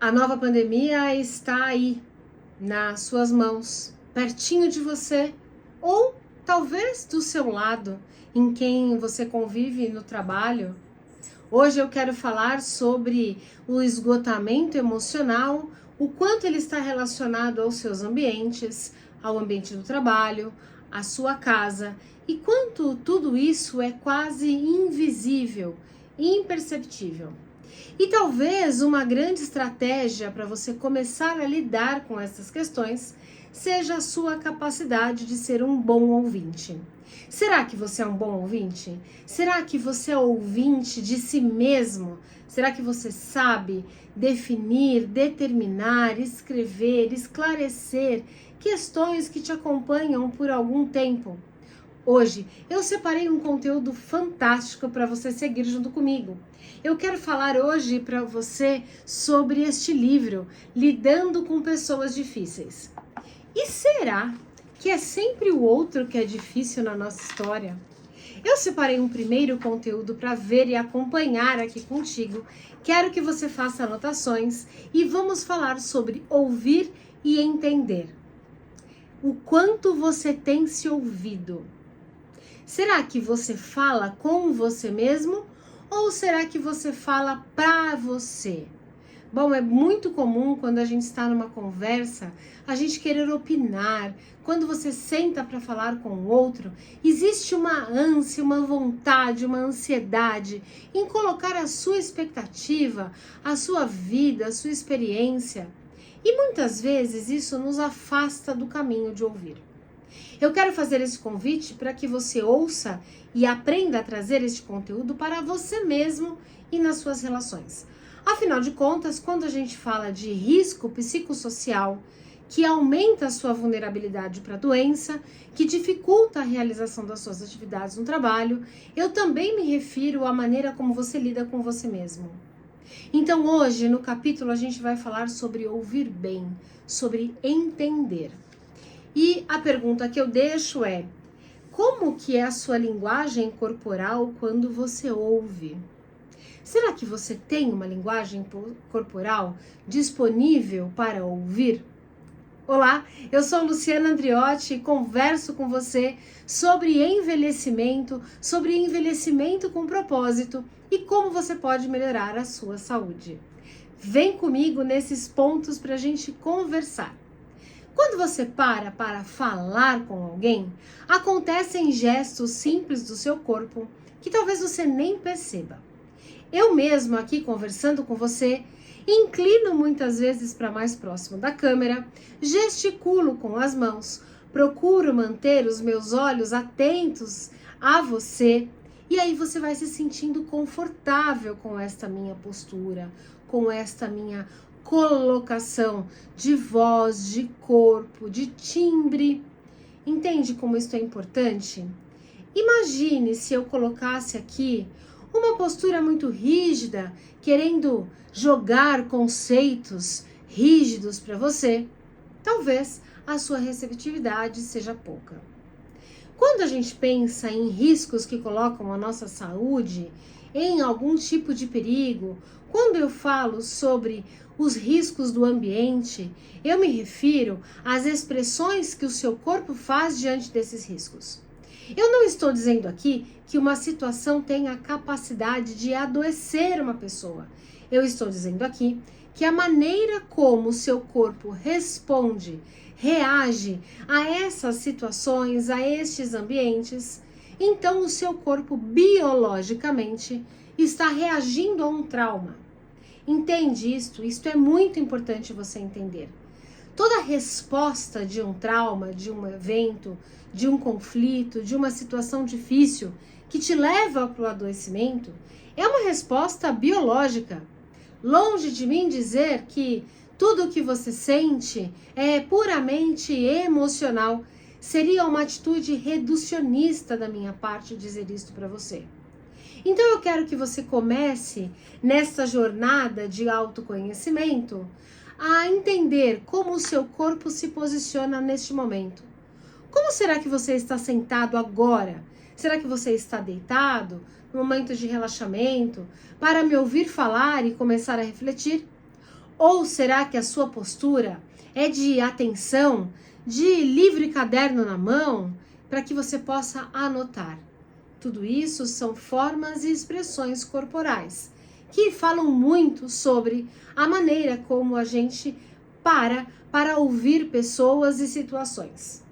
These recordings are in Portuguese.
A nova pandemia está aí, nas suas mãos, pertinho de você, ou talvez do seu lado, em quem você convive no trabalho. Hoje eu quero falar sobre o esgotamento emocional, o quanto ele está relacionado aos seus ambientes, ao ambiente do trabalho, à sua casa, e quanto tudo isso é quase invisível, imperceptível. E talvez uma grande estratégia para você começar a lidar com essas questões seja a sua capacidade de ser um bom ouvinte. Será que você é um bom ouvinte? Será que você é ouvinte de si mesmo? Será que você sabe definir, determinar, escrever, esclarecer questões que te acompanham por algum tempo? Hoje eu separei um conteúdo fantástico para você seguir junto comigo. Eu quero falar hoje para você sobre este livro, Lidando com Pessoas Difíceis. E será que é sempre o outro que é difícil na nossa história? Eu separei um primeiro conteúdo para ver e acompanhar aqui contigo. Quero que você faça anotações e vamos falar sobre ouvir e entender. O quanto você tem se ouvido? Será que você fala com você mesmo ou será que você fala para você? Bom, é muito comum quando a gente está numa conversa, a gente querer opinar. Quando você senta para falar com o outro, existe uma ânsia, uma vontade, uma ansiedade em colocar a sua expectativa, a sua vida, a sua experiência. E muitas vezes isso nos afasta do caminho de ouvir. Eu quero fazer esse convite para que você ouça e aprenda a trazer este conteúdo para você mesmo e nas suas relações. Afinal de contas, quando a gente fala de risco psicossocial, que aumenta a sua vulnerabilidade para a doença, que dificulta a realização das suas atividades no trabalho, eu também me refiro à maneira como você lida com você mesmo. Então hoje, no capítulo, a gente vai falar sobre ouvir bem, sobre entender. E a pergunta que eu deixo é: como que é a sua linguagem corporal quando você ouve? Será que você tem uma linguagem corporal disponível para ouvir? Olá, eu sou Luciana Andriotti e converso com você sobre envelhecimento com propósito e como você pode melhorar a sua saúde. Vem comigo nesses pontos para a gente conversar. Quando você para falar com alguém, acontecem gestos simples do seu corpo que talvez você nem perceba. Eu mesmo aqui conversando com você, inclino muitas vezes para mais próximo da câmera, gesticulo com as mãos, procuro manter os meus olhos atentos a você e aí você vai se sentindo confortável com esta minha postura, com esta minha colocação de voz, de corpo, de timbre. Entende como isso é importante? Imagine se eu colocasse aqui uma postura muito rígida, querendo jogar conceitos rígidos para você. Talvez a sua receptividade seja pouca. Quando a gente pensa em riscos que colocam a nossa saúde em algum tipo de perigo, quando eu falo sobre os riscos do ambiente, eu me refiro às expressões que o seu corpo faz diante desses riscos. Eu não estou dizendo aqui que uma situação tem a capacidade de adoecer uma pessoa. Eu estou dizendo aqui que a maneira como o seu corpo responde, reage a essas situações, a estes ambientes, então o seu corpo biologicamente está reagindo a um trauma. Entende isto? Isto é muito importante você entender. Toda resposta de um trauma, de um evento, de um conflito, de uma situação difícil que te leva para o adoecimento, é uma resposta biológica. Longe de mim dizer que tudo o que você sente é puramente emocional. Seria uma atitude reducionista da minha parte dizer isto para você. Então eu quero que você comece nessa jornada de autoconhecimento a entender como o seu corpo se posiciona neste momento. Como será que você está sentado agora? Será que você está deitado, no momento de relaxamento, para me ouvir falar e começar a refletir? Ou será que a sua postura é de atenção, de livro e caderno na mão, para que você possa anotar? Tudo isso são formas e expressões corporais que falam muito sobre a maneira como a gente para ouvir pessoas e situações.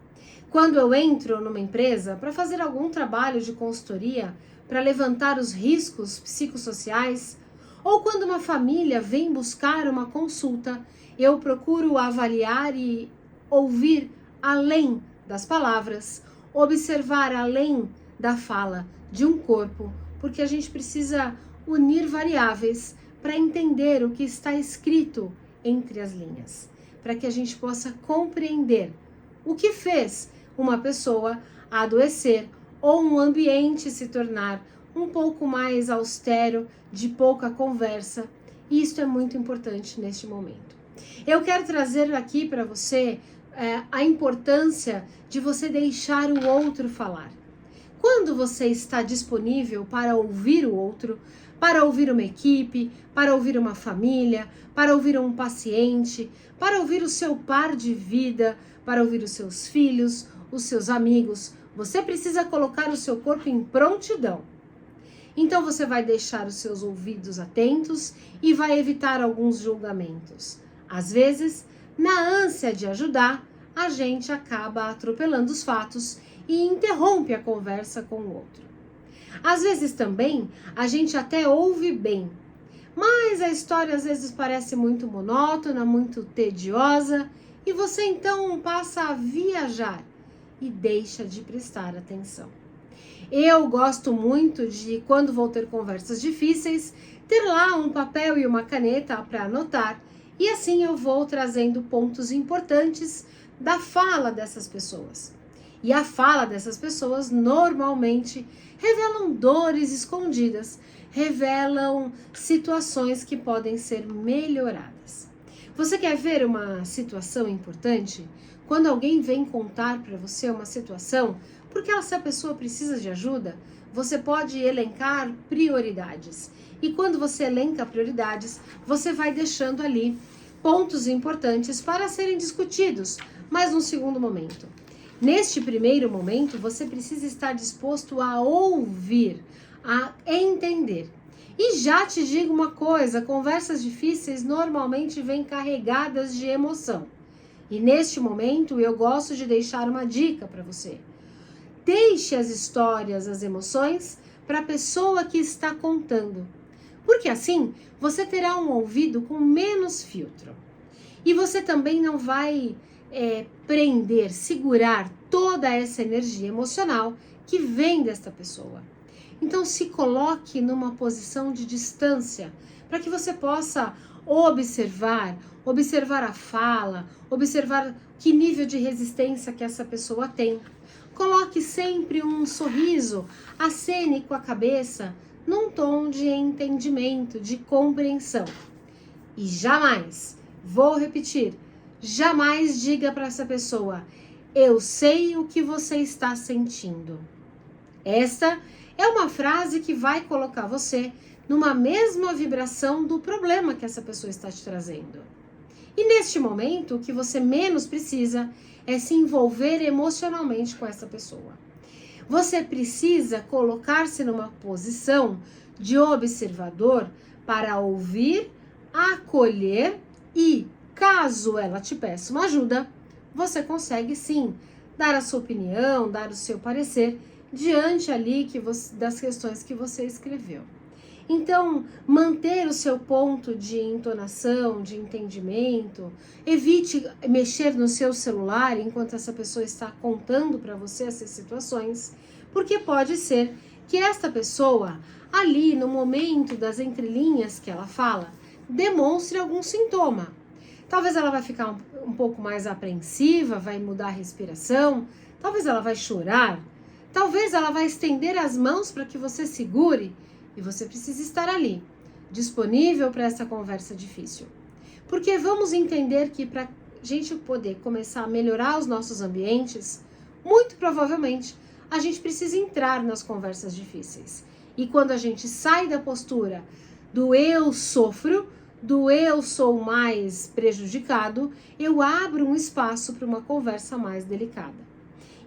Quando eu entro numa empresa para fazer algum trabalho de consultoria, para levantar os riscos psicossociais, ou quando uma família vem buscar uma consulta, eu procuro avaliar e ouvir além das palavras, observar além da fala de um corpo, porque a gente precisa unir variáveis para entender o que está escrito entre as linhas, para que a gente possa compreender o que fez uma pessoa adoecer ou um ambiente se tornar um pouco mais austero, de pouca conversa. E isso é muito importante neste momento. Eu quero trazer aqui para você a importância de você deixar o outro falar. Quando você está disponível para ouvir o outro, para ouvir uma equipe, para ouvir uma família, para ouvir um paciente, para ouvir o seu par de vida, para ouvir os seus filhos, os seus amigos, você precisa colocar o seu corpo em prontidão. Então você vai deixar os seus ouvidos atentos e vai evitar alguns julgamentos. Às vezes, na ânsia de ajudar, a gente acaba atropelando os fatos e interrompe a conversa com o outro. Às vezes também a gente até ouve bem, mas a história às vezes parece muito monótona, muito tediosa, e você então passa a viajar e deixa de prestar atenção. Eu gosto muito de, quando vou ter conversas difíceis, ter lá um papel e uma caneta para anotar, e assim eu vou trazendo pontos importantes da fala dessas pessoas. E a fala dessas pessoas normalmente revelam dores escondidas, revelam situações que podem ser melhoradas. Você quer ver uma situação importante? Quando alguém vem contar para você uma situação, porque essa pessoa precisa de ajuda, você pode elencar prioridades. E quando você elenca prioridades, você vai deixando ali pontos importantes para serem discutidos, mas num segundo momento. Neste primeiro momento, você precisa estar disposto a ouvir, a entender. E já te digo uma coisa, conversas difíceis normalmente vêm carregadas de emoção. E neste momento, eu gosto de deixar uma dica para você. Deixe as histórias, as emoções, para a pessoa que está contando. Porque assim, você terá um ouvido com menos filtro. E você também não vai prender, segurar toda essa energia emocional que vem desta pessoa. Então se coloque numa posição de distância para que você possa observar a fala, observar que nível de resistência que essa pessoa tem. Coloque sempre um sorriso, acene com a cabeça num tom de entendimento, de compreensão. E jamais, vou repetir, jamais diga para essa pessoa: eu sei o que você está sentindo. Esta é uma frase que vai colocar você numa mesma vibração do problema que essa pessoa está te trazendo. E neste momento, o que você menos precisa é se envolver emocionalmente com essa pessoa. Você precisa colocar-se numa posição de observador para ouvir, acolher e, caso ela te peça uma ajuda, você consegue sim dar a sua opinião, dar o seu parecer diante ali das questões que você escreveu. Então, manter o seu ponto de entonação, de entendimento, evite mexer no seu celular enquanto essa pessoa está contando para você essas situações, porque pode ser que esta pessoa, ali no momento das entrelinhas que ela fala, demonstre algum sintoma. Talvez ela vai ficar um pouco mais apreensiva, vai mudar a respiração, talvez ela vai chorar, talvez ela vai estender as mãos para que você segure. E você precisa estar ali, disponível para essa conversa difícil. Porque vamos entender que para a gente poder começar a melhorar os nossos ambientes, muito provavelmente a gente precisa entrar nas conversas difíceis. E quando a gente sai da postura do eu sofro, do eu sou mais prejudicado, eu abro um espaço para uma conversa mais delicada.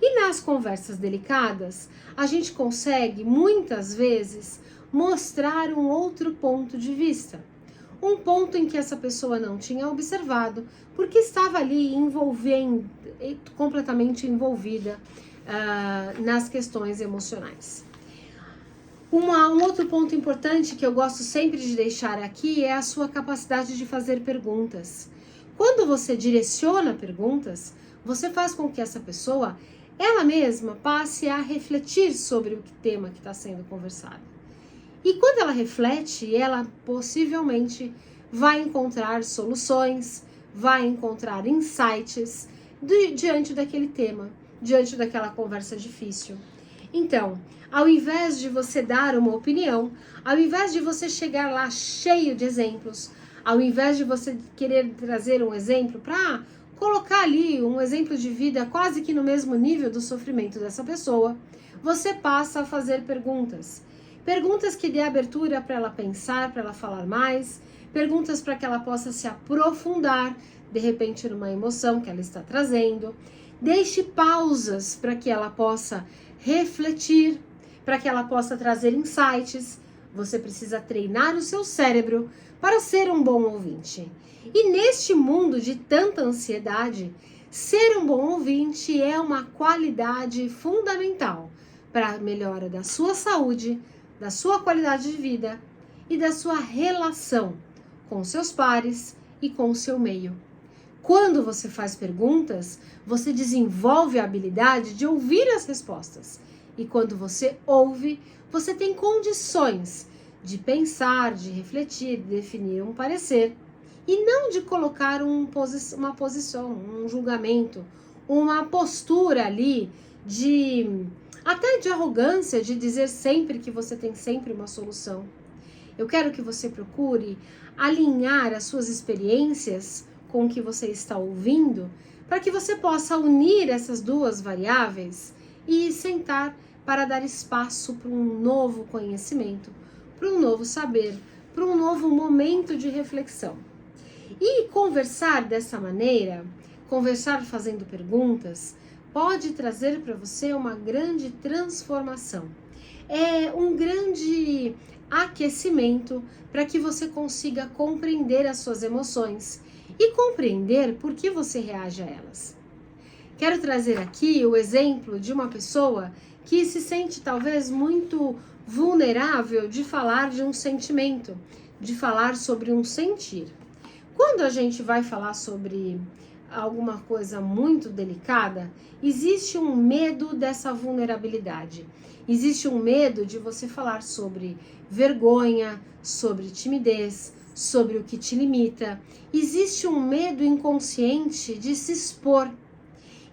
E nas conversas delicadas, a gente consegue, muitas vezes, mostrar um outro ponto de vista. Um ponto em que essa pessoa não tinha observado, porque estava ali completamente envolvida nas questões emocionais. Um outro ponto importante que eu gosto sempre de deixar aqui é a sua capacidade de fazer perguntas. Quando você direciona perguntas, você faz com que essa pessoa, ela mesma, passe a refletir sobre o tema que está sendo conversado. E quando ela reflete, ela possivelmente vai encontrar soluções, vai encontrar insights diante daquele tema, diante daquela conversa difícil. Então, ao invés de você dar uma opinião, ao invés de você chegar lá cheio de exemplos, ao invés de você querer trazer um exemplo para colocar ali um exemplo de vida quase que no mesmo nível do sofrimento dessa pessoa, você passa a fazer perguntas. Perguntas que dê abertura para ela pensar, para ela falar mais, perguntas para que ela possa se aprofundar, de repente, numa emoção que ela está trazendo. Deixe pausas para que ela possa refletir, para que ela possa trazer insights. Você precisa treinar o seu cérebro para ser um bom ouvinte. E neste mundo de tanta ansiedade, ser um bom ouvinte é uma qualidade fundamental para a melhora da sua saúde, da sua qualidade de vida e da sua relação com seus pares e com o seu meio. Quando você faz perguntas, você desenvolve a habilidade de ouvir as respostas. E quando você ouve, você tem condições de pensar, de refletir, de definir um parecer. E não de colocar uma posição, um julgamento, uma postura ali até de arrogância, de dizer sempre que você tem sempre uma solução. Eu quero que você procure alinhar as suas experiências com o que você está ouvindo, para que você possa unir essas duas variáveis e sentar para dar espaço para um novo conhecimento, para um novo saber, para um novo momento de reflexão. E conversar dessa maneira, conversar fazendo perguntas, pode trazer para você uma grande transformação. É um grande aquecimento para que você consiga compreender as suas emoções e compreender por que você reage a elas. Quero trazer aqui o exemplo de uma pessoa que se sente talvez muito vulnerável de falar de um sentimento, de falar sobre um sentir. Quando a gente vai falar sobre alguma coisa muito delicada, existe um medo dessa vulnerabilidade. Existe um medo de você falar sobre vergonha, sobre timidez, sobre o que te limita. Existe um medo inconsciente de se expor.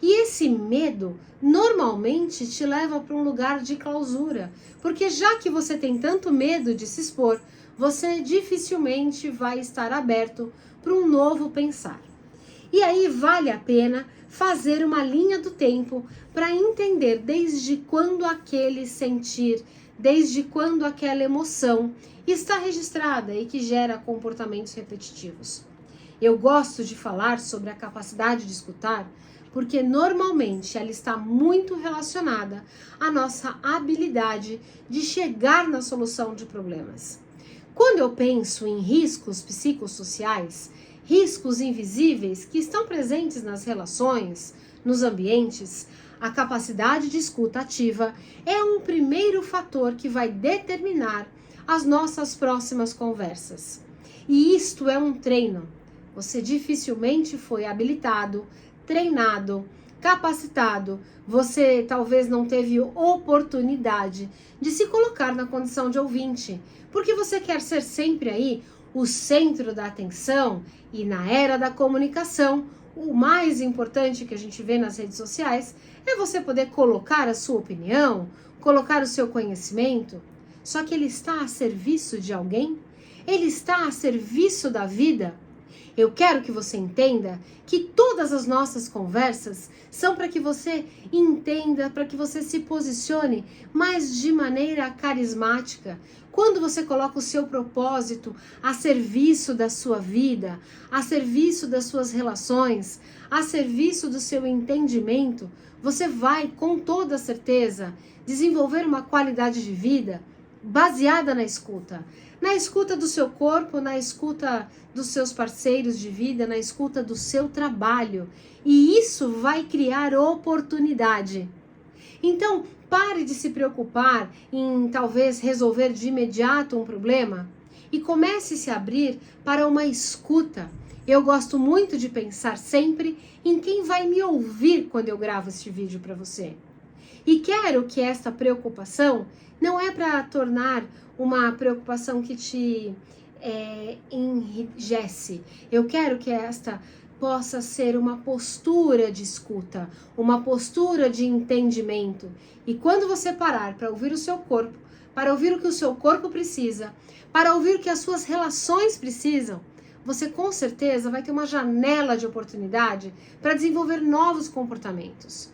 E esse medo normalmente te leva para um lugar de clausura, porque já que você tem tanto medo de se expor, você dificilmente vai estar aberto para um novo pensar. E aí vale a pena fazer uma linha do tempo para entender desde quando aquele sentir, desde quando aquela emoção está registrada e que gera comportamentos repetitivos. Eu gosto de falar sobre a capacidade de escutar, porque normalmente ela está muito relacionada à nossa habilidade de chegar na solução de problemas. Quando eu penso em riscos psicossociais, riscos invisíveis que estão presentes nas relações, nos ambientes, a capacidade de escuta ativa é um primeiro fator que vai determinar as nossas próximas conversas. E isto é um treino. Você dificilmente foi habilitado, treinado, capacitado. Você talvez não teve oportunidade de se colocar na condição de ouvinte, porque você quer ser sempre aí o centro da atenção. E na era da comunicação, o mais importante que a gente vê nas redes sociais é você poder colocar a sua opinião, colocar o seu conhecimento. Só que ele está a serviço de alguém? Ele está a serviço da vida? Eu quero que você entenda que todas as nossas conversas são para que você entenda, para que você se posicione, mas de maneira carismática. Quando você coloca o seu propósito a serviço da sua vida, a serviço das suas relações, a serviço do seu entendimento, você vai, com toda certeza, desenvolver uma qualidade de vida baseada na escuta. Na escuta do seu corpo, na escuta dos seus parceiros de vida, na escuta do seu trabalho. E isso vai criar oportunidade. Então, pare de se preocupar em talvez resolver de imediato um problema e comece a se abrir para uma escuta. Eu gosto muito de pensar sempre em quem vai me ouvir quando eu gravo este vídeo para você. E quero que esta preocupação não é para tornar uma preocupação que te enrijece. Eu quero que esta possa ser uma postura de escuta, uma postura de entendimento. E quando você parar para ouvir o seu corpo, para ouvir o que o seu corpo precisa, para ouvir o que as suas relações precisam, você com certeza vai ter uma janela de oportunidade para desenvolver novos comportamentos.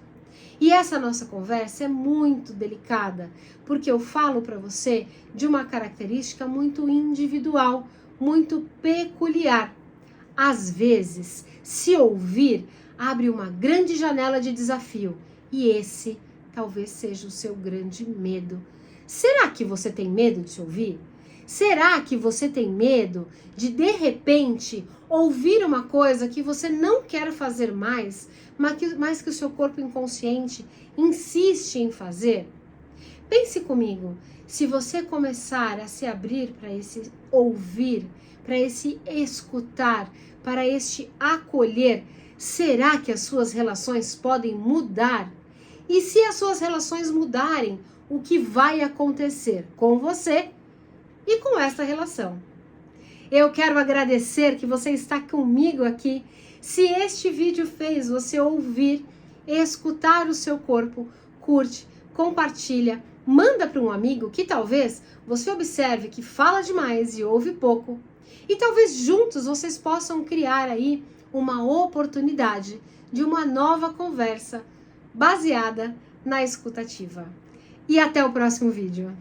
E essa nossa conversa é muito delicada, porque eu falo para você de uma característica muito individual, muito peculiar. Às vezes, se ouvir abre uma grande janela de desafio, e esse talvez seja o seu grande medo. Será que você tem medo de se ouvir? Será que você tem medo de repente, ouvir uma coisa que você não quer fazer mais, mas que o seu corpo inconsciente insiste em fazer? Pense comigo, se você começar a se abrir para esse ouvir, para esse escutar, para este acolher, será que as suas relações podem mudar? E se as suas relações mudarem, o que vai acontecer com você e com esta relação? Eu quero agradecer que você está comigo aqui. Se este vídeo fez você ouvir, escutar o seu corpo, curte, compartilha, manda para um amigo que talvez você observe que fala demais e ouve pouco. E talvez juntos vocês possam criar aí uma oportunidade de uma nova conversa baseada na escutativa. E até o próximo vídeo.